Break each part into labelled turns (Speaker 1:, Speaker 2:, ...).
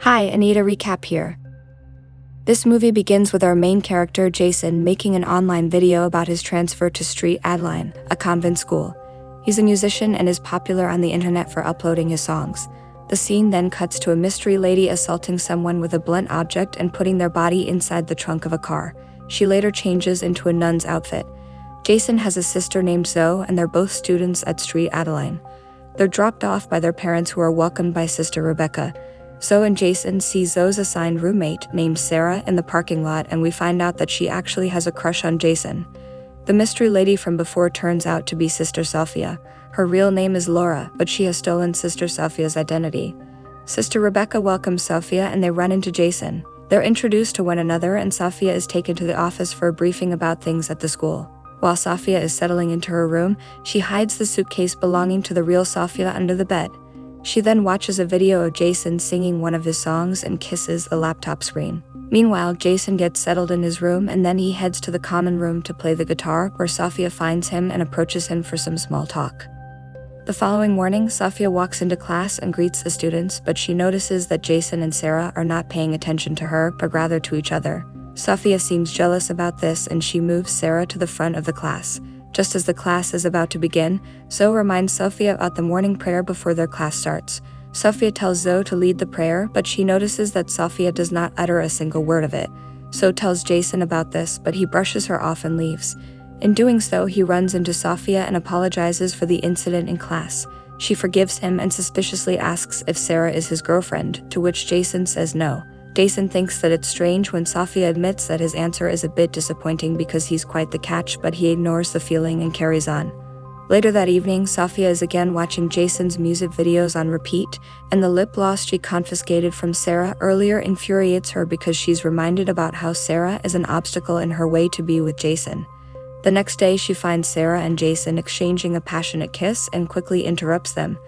Speaker 1: Hi, Anita recap here. This movie begins with our main character, Jason, making an online video about his transfer to Street Adeline, a convent school. He's a musician and is popular on the internet for uploading his songs. The scene then cuts to a mystery lady assaulting someone with a blunt object and putting their body inside the trunk of a car. She later changes into a nun's outfit. Jason has a sister named Zoe, and they're both students at Street Adeline. They're dropped off by their parents, who are welcomed by Sister Rebecca. Zoe and Jason see Zoe's assigned roommate, named Sarah, in the parking lot, and we find out that she actually has a crush on Jason. The mystery lady from before turns out to be Sister Sophia. Her real name is Laura, but she has stolen Sister Sophia's identity. Sister Rebecca welcomes Sophia and they run into Jason. They're introduced to one another, and Sophia is taken to the office for a briefing about things at the school. While Sophia is settling into her room, she hides the suitcase belonging to the real Sophia under the bed. She then watches a video of Jason singing one of his songs and kisses the laptop screen. Meanwhile, Jason gets settled in his room, and then he heads to the common room to play the guitar, where Sophia finds him and approaches him for some small talk. The following morning, Sophia walks into class and greets the students, but she notices that Jason and Sarah are not paying attention to her, but rather to each other. Sophia seems jealous about this, and she moves Sarah to the front of the class. Just as the class is about to begin, Zoe reminds Sophia about the morning prayer before their class starts. Sophia tells Zoe to lead the prayer, but she notices that Sophia does not utter a single word of it. Zoe tells Jason about this, but he brushes her off and leaves. In doing so, he runs into Sophia and apologizes for the incident in class. She forgives him and suspiciously asks if Sarah is his girlfriend, to which Jason says no. Jason thinks that it's strange when Sophia admits that his answer is a bit disappointing because he's quite the catch, but he ignores the feeling and carries on. Later that evening, Sophia is again watching Jason's music videos on repeat, and the lip gloss she confiscated from Sarah earlier infuriates her because she's reminded about how Sarah is an obstacle in her way to be with Jason. The next day, she finds Sarah and Jason exchanging a passionate kiss and quickly interrupts them,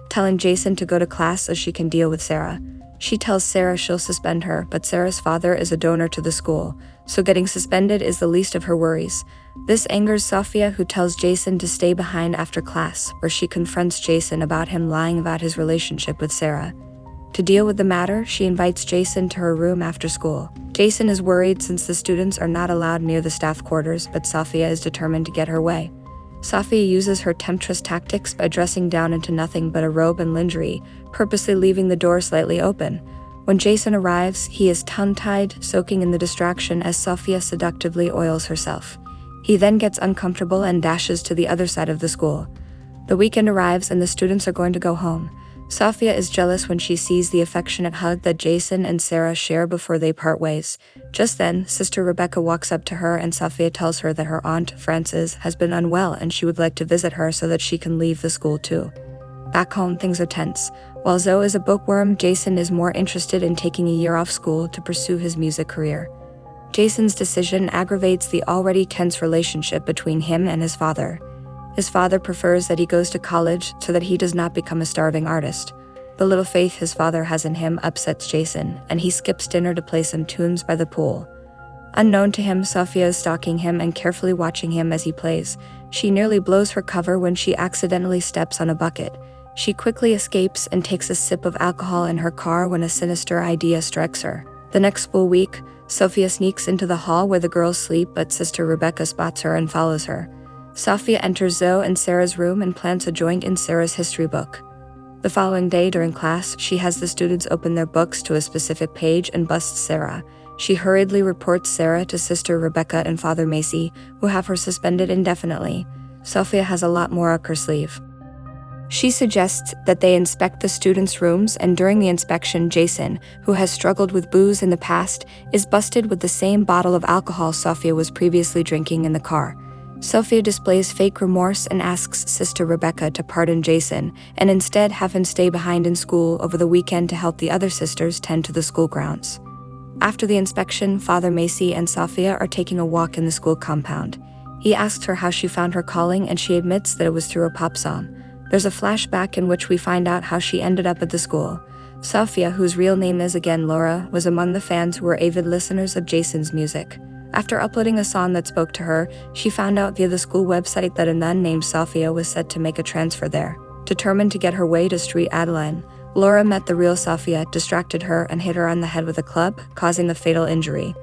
Speaker 1: telling Jason to go to class so she can deal with Sarah. She tells Sarah she'll suspend her, but Sarah's father is a donor to the school, so getting suspended is the least of her worries. This angers Sophia, who tells Jason to stay behind after class, where she confronts Jason about him lying about his relationship with Sarah. To deal with the matter, she invites Jason to her room after school. Jason is worried since the students are not allowed near the staff quarters, but Sophia is determined to get her way. Sophia uses her temptress tactics by dressing down into nothing but a robe and lingerie, purposely leaving the door slightly open. When Jason arrives, he is tongue-tied, soaking in the distraction as Sophia seductively oils herself. He then gets uncomfortable and dashes to the other side of the school. The weekend arrives and the students are going to go home. Sophia is jealous when she sees the affectionate hug that Jason and Sarah share before they part ways. Just then, Sister Rebecca walks up to her and Sophia tells her that her aunt, Frances, has been unwell and she would like to visit her so that she can leave the school too. Back home, things are tense. While Zoe is a bookworm, Jason is more interested in taking a year off school to pursue his music career. Jason's decision aggravates the already tense relationship between him and his father. His father prefers that he goes to college so that he does not become a starving artist. The little faith his father has in him upsets Jason, and he skips dinner to play some tunes by the pool. Unknown to him, Sophia is stalking him and carefully watching him as he plays. She nearly blows her cover when she accidentally steps on a bucket. She quickly escapes and takes a sip of alcohol in her car when a sinister idea strikes her. The next school week, Sophia sneaks into the hall where the girls sleep, but Sister Rebecca spots her and follows her. Sophia enters Zoe and Sarah's room and plants a joint in Sarah's history book. The following day during class, she has the students open their books to a specific page and busts Sarah. She hurriedly reports Sarah to Sister Rebecca and Father Macy, who have her suspended indefinitely. Sophia has a lot more up her sleeve. She suggests that they inspect the students' rooms, and during the inspection, Jason, who has struggled with booze in the past, is busted with the same bottle of alcohol Sophia was previously drinking in the car. Sophia displays fake remorse and asks Sister Rebecca to pardon Jason and instead have him stay behind in school over the weekend to help the other sisters tend to the school grounds. After the inspection, Father Macy and Sophia are taking a walk in the school compound. He asks her how she found her calling, and she admits that it was through a pop song. There's a flashback in which we find out how she ended up at the school. Sophia, whose real name is again Laura, was among the fans who were avid listeners of Jason's music. After uploading a song that spoke to her, she found out via the school website that a nun named Sophia was set to make a transfer there. Determined to get her way to Street Adeline, Laura met the real Sophia, distracted her, and hit her on the head with a club, causing the fatal injury.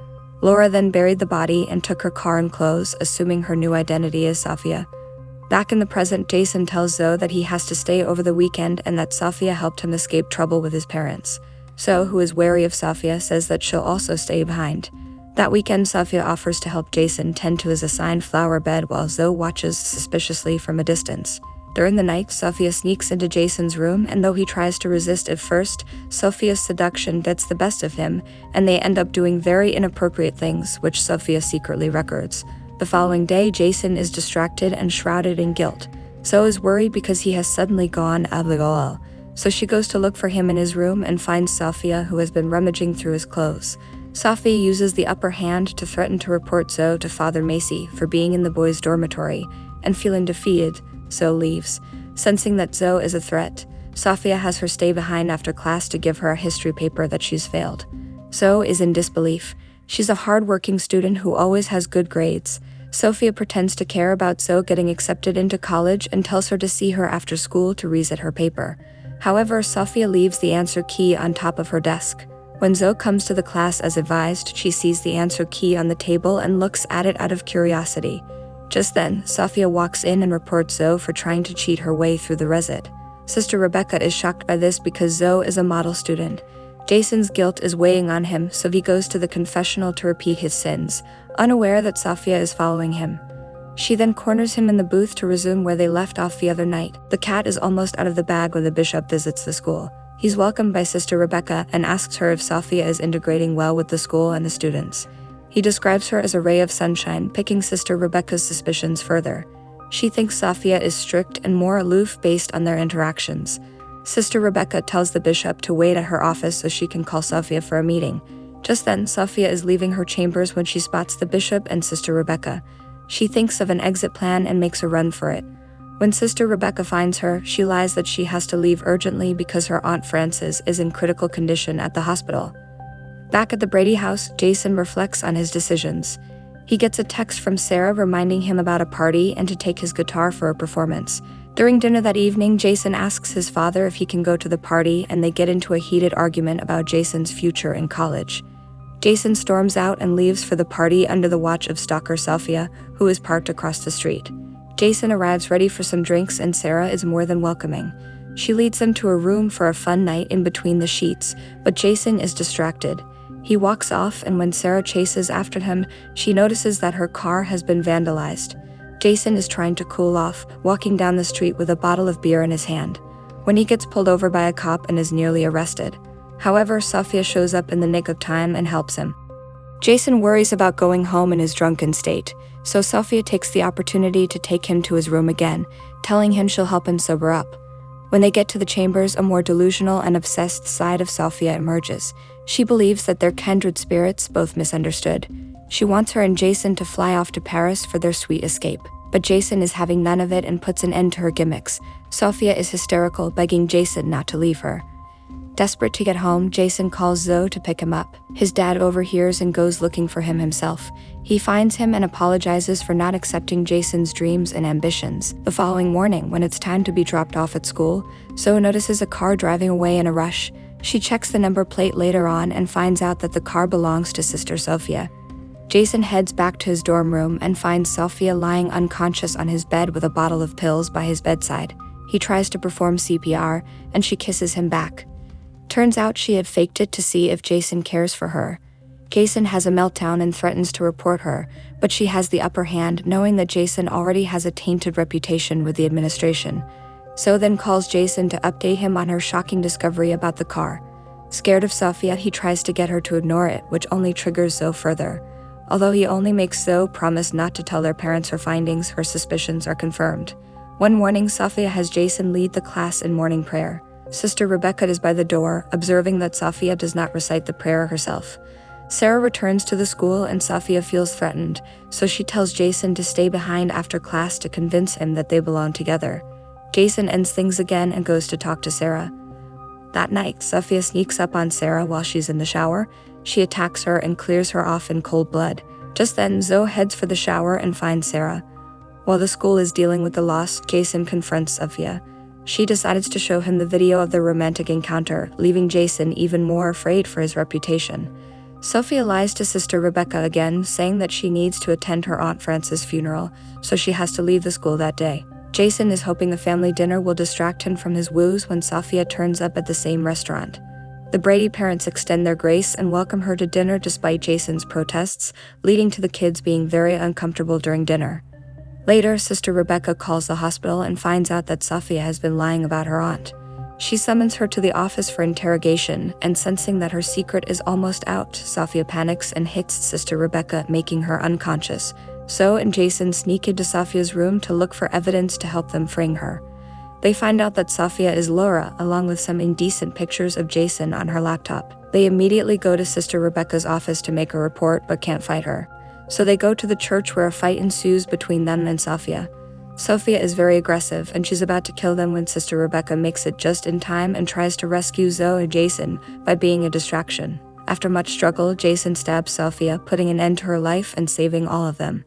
Speaker 1: Laura then buried the body and took her car and clothes, assuming her new identity as Sophia. Back in the present, Jason tells Zoe that he has to stay over the weekend and that Sophia helped him escape trouble with his parents. Zoe, who is wary of Sophia, says that she'll also stay behind. That weekend, Sophia offers to help Jason tend to his assigned flower bed while Zoe watches suspiciously from a distance. During the night, Sophia sneaks into Jason's room, and though he tries to resist at first, Sophia's seduction gets the best of him, and they end up doing very inappropriate things, which Sophia secretly records. The following day, Jason is distracted and shrouded in guilt. Zoe is worried because he has suddenly gone illegal, so she goes to look for him in his room and finds Sophia, who has been rummaging through his clothes. Sophia uses the upper hand to threaten to report Zoe to Father Macy for being in the boys' dormitory, and feeling defeated, Zoe leaves. Sensing that Zoe is a threat, Sophia has her stay behind after class to give her a history paper that she's failed. Zoe is in disbelief. She's a hard-working student who always has good grades. Sophia pretends to care about Zoe getting accepted into college and tells her to see her after school to reset her paper. However, Sophia leaves the answer key on top of her desk. When Zoe comes to the class as advised, she sees the answer key on the table and looks at it out of curiosity. Just then, Sophia walks in and reports Zoe for trying to cheat her way through the resit. Sister Rebecca is shocked by this because Zoe is a model student. Jason's guilt is weighing on him, so he goes to the confessional to repeat his sins, unaware that Sophia is following him. She then corners him in the booth to resume where they left off the other night. The cat is almost out of the bag when the bishop visits the school. He's welcomed by Sister Rebecca and asks her if Sophia is integrating well with the school and the students. He describes her as a ray of sunshine, picking Sister Rebecca's suspicions further. She thinks Sophia is strict and more aloof based on their interactions. Sister Rebecca tells the bishop to wait at her office so she can call Sophia for a meeting. Just then, Sophia is leaving her chambers when she spots the bishop and Sister Rebecca. She thinks of an exit plan and makes a run for it. When Sister Rebecca finds her, she lies that she has to leave urgently because her Aunt Frances is in critical condition at the hospital. Back at the Brady house, Jason reflects on his decisions. He gets a text from Sarah reminding him about a party and to take his guitar for a performance. During dinner that evening, Jason asks his father if he can go to the party, and they get into a heated argument about Jason's future in college. Jason storms out and leaves for the party under the watch of stalker Sophia, who is parked across the street. Jason arrives ready for some drinks, and Sarah is more than welcoming. She leads them to a room for a fun night in between the sheets, but Jason is distracted. He walks off, and when Sarah chases after him, she notices that her car has been vandalized. Jason is trying to cool off, walking down the street with a bottle of beer in his hand, when he gets pulled over by a cop and is nearly arrested. However, Sophia shows up in the nick of time and helps him. Jason worries about going home in his drunken state, so Sophia takes the opportunity to take him to his room again, telling him she'll help him sober up. When they get to the chambers, a more delusional and obsessed side of Sophia emerges. She believes that they're kindred spirits, both misunderstood. She wants her and Jason to fly off to Paris for their sweet escape, but Jason is having none of it and puts an end to her gimmicks. Sophia is hysterical, begging Jason not to leave her. Desperate to get home, Jason calls Zoe to pick him up. His dad overhears and goes looking for him himself. He finds him and apologizes for not accepting Jason's dreams and ambitions. The following morning, when it's time to be dropped off at school, Zoe notices a car driving away in a rush. She checks the number plate later on and finds out that the car belongs to Sister Sophia. Jason heads back to his dorm room and finds Sophia lying unconscious on his bed with a bottle of pills by his bedside. He tries to perform CPR, and she kisses him back. Turns out she had faked it to see if Jason cares for her. Jason has a meltdown and threatens to report her, but she has the upper hand, knowing that Jason already has a tainted reputation with the administration. Zoe then calls Jason to update him on her shocking discovery about the car. Scared of Sophia, he tries to get her to ignore it, which only triggers Zoe further. Although he only makes Zoe promise not to tell their parents her findings, her suspicions are confirmed. One morning, Sophia has Jason lead the class in morning prayer. Sister Rebecca is by the door, observing that Sophia does not recite the prayer herself. Sarah returns to the school and Sophia feels threatened, so she tells Jason to stay behind after class to convince him that they belong together. Jason ends things again and goes to talk to Sarah. That night, Sophia sneaks up on Sarah while she's in the shower. She attacks her and clears her off in cold blood. Just then, Zoe heads for the shower and finds Sarah. While the school is dealing with the loss, Jason confronts Sophia. She decides to show him the video of their romantic encounter, leaving Jason even more afraid for his reputation. Sophia lies to Sister Rebecca again, saying that she needs to attend her Aunt Frances' funeral, so she has to leave the school that day. Jason is hoping the family dinner will distract him from his woes when Sophia turns up at the same restaurant. The Brady parents extend their grace and welcome her to dinner despite Jason's protests, leading to the kids being very uncomfortable during dinner. Later, Sister Rebecca calls the hospital and finds out that Sophia has been lying about her aunt. She summons her to the office for interrogation, and sensing that her secret is almost out, Sophia panics and hits Sister Rebecca, making her unconscious. So and Jason sneak into Sophia's room to look for evidence to help them frame her. They find out that Sophia is Laura, along with some indecent pictures of Jason on her laptop. They immediately go to Sister Rebecca's office to make a report but can't fight her. So they go to the church where a fight ensues between them and Sophia. Sophia is very aggressive and she's about to kill them when Sister Rebecca makes it just in time and tries to rescue Zoe and Jason by being a distraction. After much struggle, Jason stabs Sophia, putting an end to her life and saving all of them.